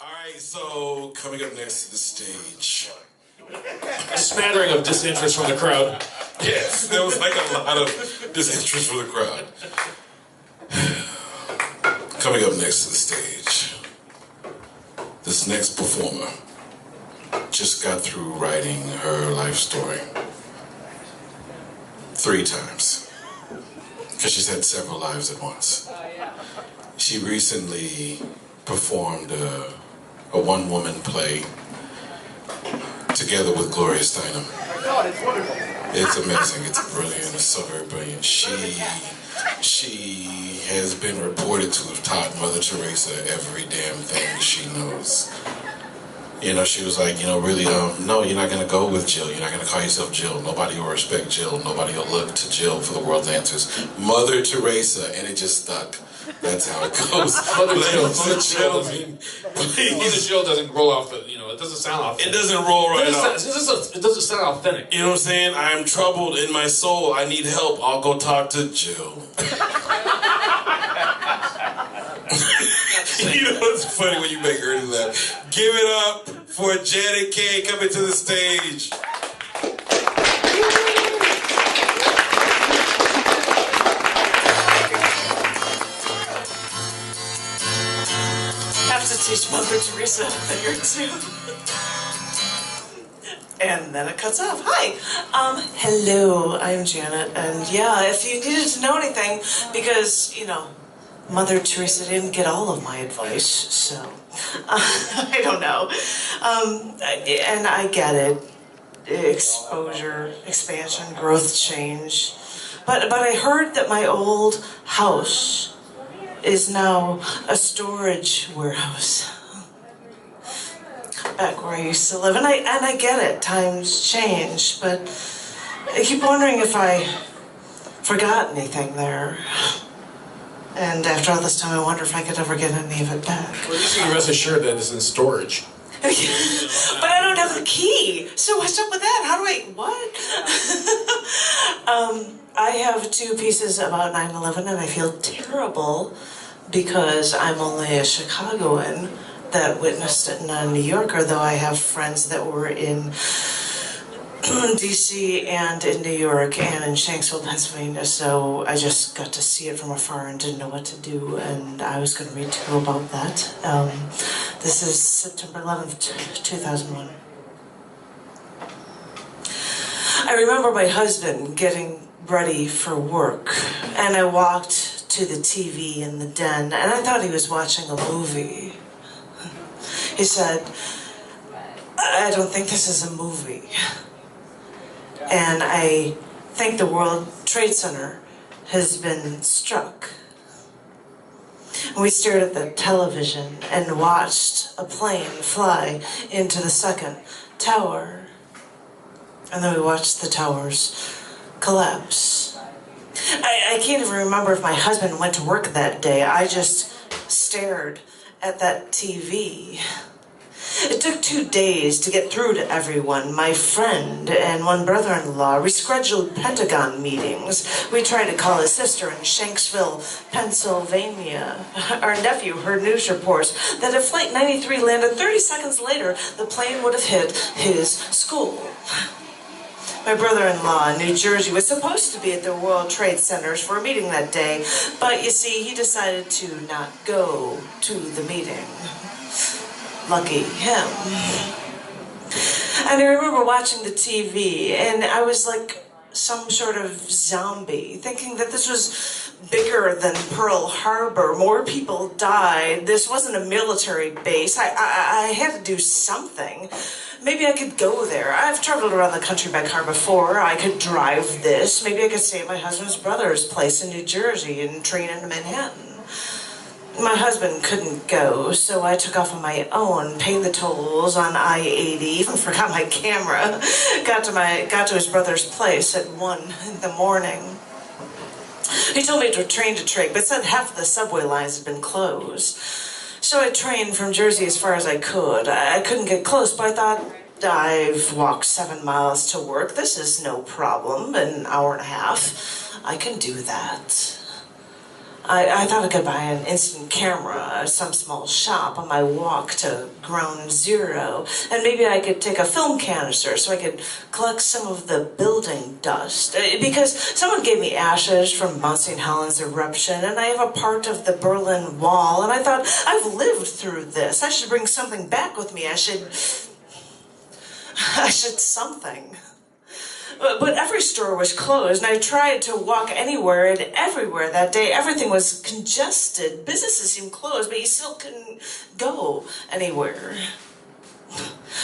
Alright, so coming up next to the stage. A smattering of disinterest from the crowd. Yes, there was like a lot of disinterest from the crowd. Coming up next to the stage, this next performer just got through writing her life story 3 times. Because she's had several lives at once. She recently performed a one-woman play together with Gloria Steinem. It's wonderful. It's amazing. It's brilliant. It's so very brilliant. She has been reported to have taught Mother Teresa every damn thing she knows. You know, she was like, you know, really, no, you're not going to go with Jill. You're not going to call yourself Jill. Nobody will respect Jill. Nobody will look to Jill for the world's answers. Mother Teresa, and it just stuck. That's how it goes. Mother Jill doesn't roll off the, you know, it doesn't sound authentic. It doesn't roll right off. It doesn't sound authentic. You know what I'm saying? I am troubled in my soul. I need help. I'll go talk to Jill. You know what's funny when you make her do that? Give it up for Janet Kay coming to the stage. Have to teach Mother Teresa a thing or two. And then it cuts off. Hi, hello, I'm Janet, and yeah, if you needed to know anything, because, you know, Mother Teresa didn't get all of my advice, so I don't know. And I get it. Exposure, expansion, growth, change. But I heard that my old house is now a storage warehouse. Back where I used to live. And I get it. Times change, but I keep wondering if I forgot anything there. And after all this time, I wonder if I could ever get any of it back. Well, you can rest assured that it's in storage. But I don't have the key. So what's up with that? How do what? I have 2 pieces about 9/11, and I feel terrible because I'm only a Chicagoan that witnessed it, not a New Yorker, though I have friends that were in DC and in New York and in Shanksville, Pennsylvania, so I just got to see it from afar and didn't know what to do, and I was going to read to you about that. This is September 11th, 2001. I remember my husband getting ready for work, and I walked to the TV in the den, and I thought he was watching a movie. He said, "I don't think this is a movie." And I think the World Trade Center has been struck. We stared at the television and watched a plane fly into the 2nd tower. And then we watched the towers collapse. I can't even remember if my husband went to work that day. I just stared at that TV. It took 2 days to get through to everyone. My friend and one brother-in-law rescheduled Pentagon meetings. We tried to call his sister in Shanksville, Pennsylvania. Our nephew heard news reports that if Flight 93 landed 30 seconds later, the plane would have hit his school. My brother-in-law in New Jersey was supposed to be at the World Trade Centers for a meeting that day, but you see, he decided to not go to the meeting. Lucky him. And I remember watching the TV, and I was like some sort of zombie, thinking that this was bigger than Pearl Harbor. More people died. This wasn't a military base. I had to do something. Maybe I could go there. I've traveled around the country by car before. I could drive this. Maybe I could stay at my husband's brother's place in New Jersey and train into Manhattan. My husband couldn't go, so I took off on my own, paid the tolls on I-80, even forgot my camera. Got to his brother's place at 1 in the morning. He told me to train to Trig, but said half of the subway lines had been closed. So I trained from Jersey as far as I could. I couldn't get close, but I thought, I've walked 7 miles to work. This is no problem, an hour and a half. I can do that. I thought I could buy an instant camera at some small shop on my walk to Ground Zero, and maybe I could take a film canister so I could collect some of the building dust. Because someone gave me ashes from Mount St. Helens eruption, and I have a part of the Berlin Wall, and I thought, I've lived through this. I should bring something back with me. I should something. But every store was closed, and I tried to walk anywhere and everywhere that day. Everything was congested. Businesses seemed closed, but you still couldn't go anywhere.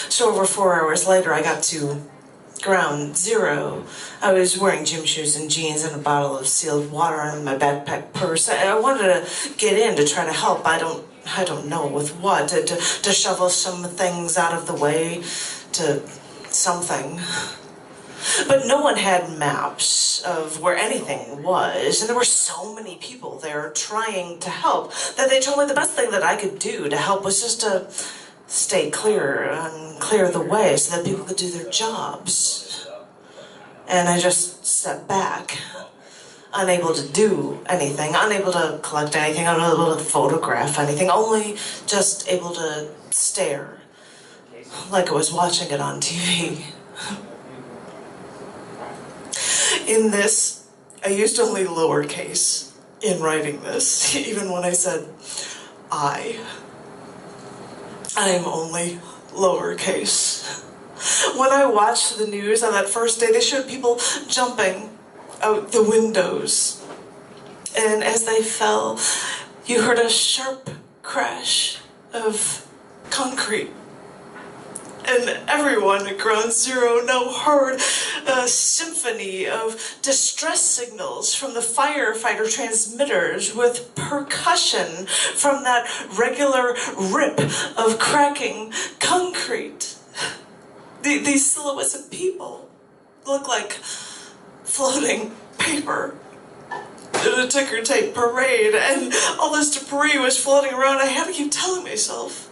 So over 4 hours later, I got to Ground Zero. I was wearing gym shoes and jeans and a bottle of sealed water in my backpack purse. I wanted to get in to try to help. I don't know with what. To shovel some things out of the way, to something. But no one had maps of where anything was, and there were so many people there trying to help that they told me the best thing that I could do to help was just to stay clear and clear the way so that people could do their jobs. And I just stepped back, unable to do anything, unable to collect anything, unable to photograph anything, only just able to stare like I was watching it on TV. In this, I used only lowercase in writing this, even when I said I am only lowercase. When I watched the news on that first day, they showed people jumping out the windows. And as they fell, you heard a sharp crash of concrete. And everyone at Ground Zero now heard a symphony of distress signals from the firefighter transmitters with percussion from that regular rip of cracking concrete. These silhouettes of people look like floating paper in a ticker tape parade, and all this debris was floating around. I had to keep telling myself,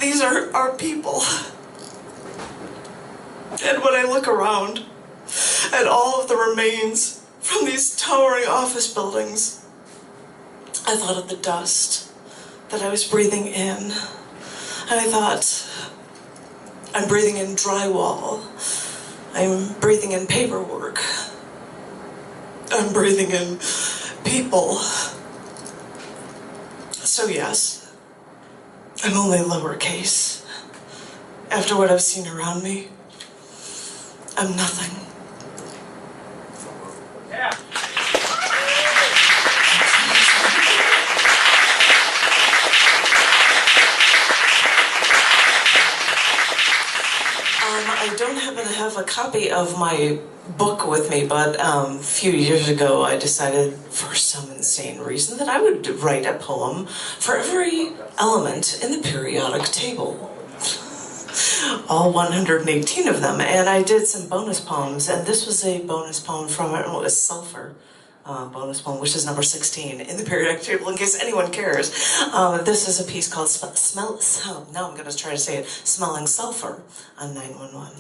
these are our people. And when I look around at all of the remains from these towering office buildings, I thought of the dust that I was breathing in. And I thought, I'm breathing in drywall. I'm breathing in paperwork. I'm breathing in people. So yes, I'm only lowercase. After what I've seen around me, I'm nothing. Yeah. I don't happen to have a copy of my book with me, but a few years ago I decided, for some insane reason, that I would write a poem for every element in the periodic table. All 118 of them, and I did some bonus poems, and this was a bonus poem from it. It was Sulfur. Bonus poem, which is number 16 in the periodic table, in case anyone cares. This is a piece called now I'm going to try to say it, Smelling Sulfur on 911.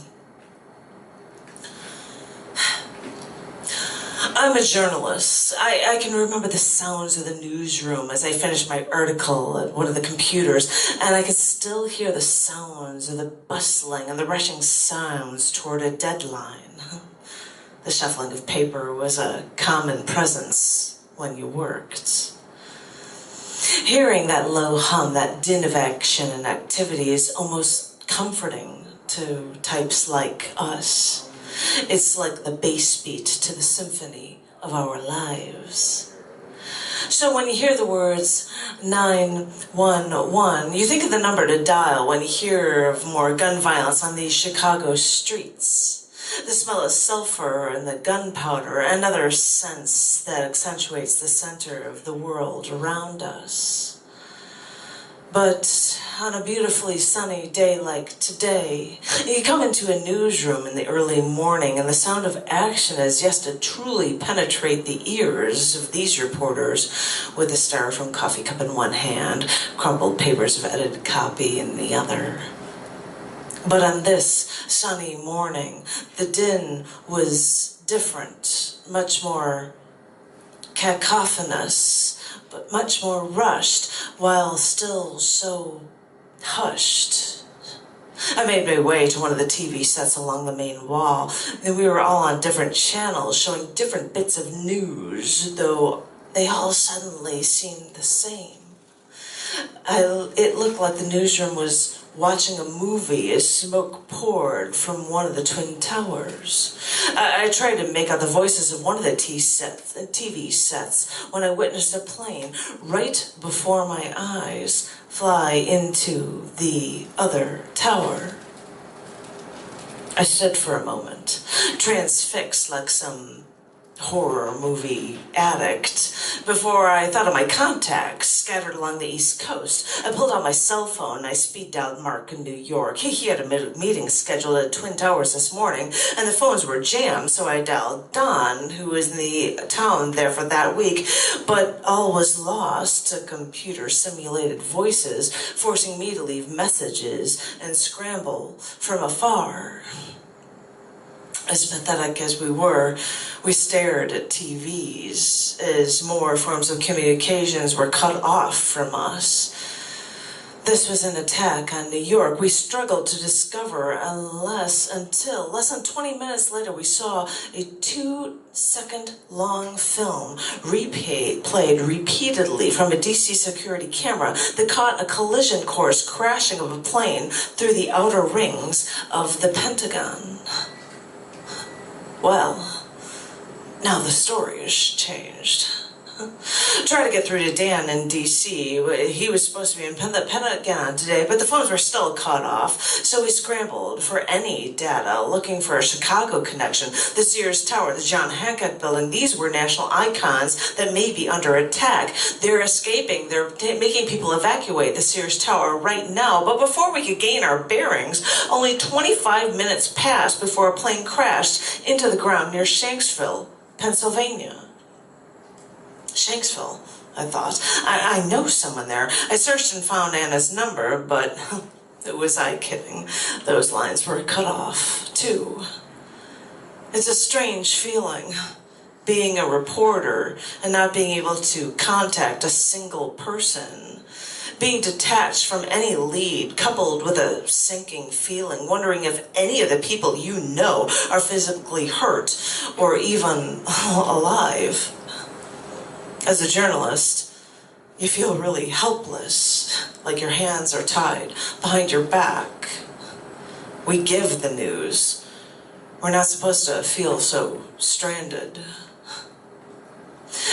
I'm a journalist. I can remember the sounds of the newsroom as I finished my article at one of the computers, and I could still hear the sounds of the bustling and the rushing sounds toward a deadline. The shuffling of paper was a common presence when you worked. Hearing that low hum, that din of action and activity is almost comforting to types like us. It's like the bass beat to the symphony of our lives. So when you hear the words 911, you think of the number to dial when you hear of more gun violence on these Chicago streets. The smell of sulfur and the gunpowder, another sense that accentuates the center of the world around us. But on a beautifully sunny day like today, you come into a newsroom in the early morning and the sound of action is yet to truly penetrate the ears of these reporters with a styrofoam coffee cup in one hand, crumpled papers of edited copy in the other. But on this sunny morning, the din was different, much more cacophonous, but much more rushed, while still so hushed. I made my way to one of the TV sets along the main wall, and we were all on different channels showing different bits of news, though they all suddenly seemed the same. It looked like the newsroom was watching a movie as smoke poured from one of the twin towers. I tried to make out the voices of one of the TV sets when I witnessed a plane right before my eyes fly into the other tower. I stood for a moment, transfixed like some horror movie addict, before I thought of my contacts scattered along the East Coast. I pulled out my cell phone and I speed dialed Mark in New York. He had a meeting scheduled at Twin Towers this morning, and the phones were jammed, so I dialed Don, who was in the town there for that week, but all was lost to computer-simulated voices, forcing me to leave messages and scramble from afar. As pathetic as we were, we stared at TVs as more forms of communications were cut off from us. This was an attack on New York. We struggled to discover until less than 20 minutes later we saw a 2-second long film played repeatedly from a DC security camera that caught a collision course crashing of a plane through the outer rings of the Pentagon. Well, now the story has changed. Tried to get through to Dan in D.C. He was supposed to be in the Pentagon today, but the phones were still cut off, so we scrambled for any data, looking for a Chicago connection, the Sears Tower, the John Hancock Building. These were national icons that may be under attack. They're escaping. They're making people evacuate the Sears Tower right now, but before we could gain our bearings, only 25 minutes passed before a plane crashed into the ground near Shanksville, Pennsylvania. Shanksville, I thought. I know someone there. I searched and found Anna's number, but was I kidding? Those lines were cut off, too. It's a strange feeling, being a reporter and not being able to contact a single person. Being detached from any lead, coupled with a sinking feeling, wondering if any of the people you know are physically hurt or even alive. As a journalist, you feel really helpless, like your hands are tied behind your back. We give the news. We're not supposed to feel so stranded.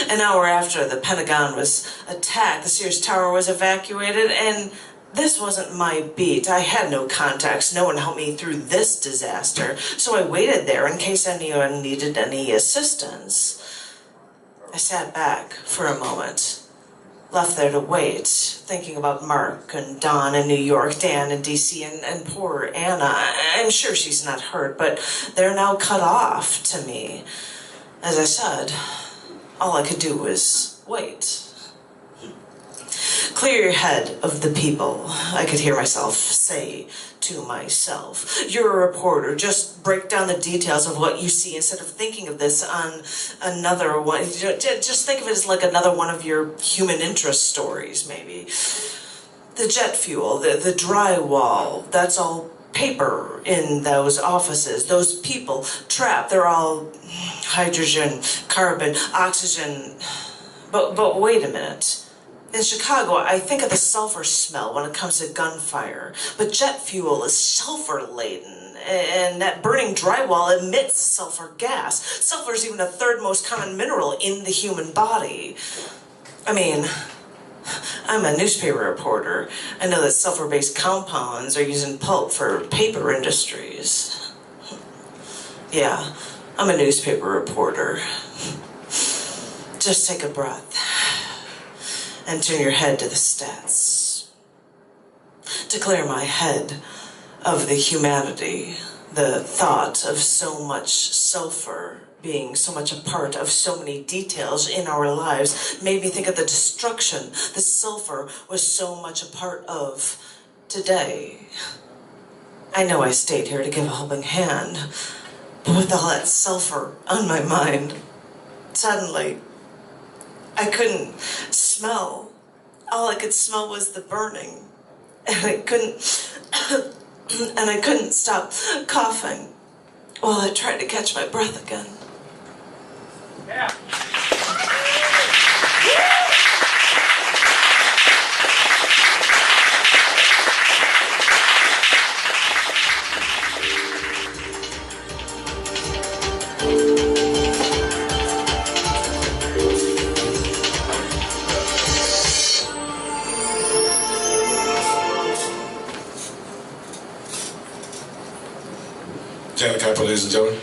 An hour after the Pentagon was attacked, the Sears Tower was evacuated, and this wasn't my beat. I had no contacts. No one helped me through this disaster, so I waited there in case anyone needed any assistance. I sat back for a moment, left there to wait, thinking about Mark and Don in New York, Dan in D.C., and poor Anna. I'm sure she's not hurt, but they're now cut off to me. As I said, all I could do was wait. Clear your head of the people, I could hear myself say to myself. You're a reporter, just break down the details of what you see instead of thinking of this on another one. Just think of it as like another one of your human interest stories, maybe. The jet fuel, the drywall, that's all paper in those offices. Those people trapped, they're all hydrogen, carbon, oxygen. But wait a minute. In Chicago, I think of the sulfur smell when it comes to gunfire, but jet fuel is sulfur-laden, and that burning drywall emits sulfur gas. Sulfur is even the third most common mineral in the human body. I mean, I'm a newspaper reporter. I know that sulfur-based compounds are used in pulp for paper industries. Yeah, I'm a newspaper reporter. Just take a breath. And turn your head to the stats. To clear my head of the humanity, the thought of so much sulfur being so much a part of so many details in our lives made me think of the destruction the sulfur was so much a part of today. I know I stayed here to give a helping hand, but with all that sulfur on my mind, suddenly I couldn't smell. All I could smell was the burning. And I couldn't stop coughing while I tried to catch my breath again. Yeah. Canon Power, ladies and gentlemen.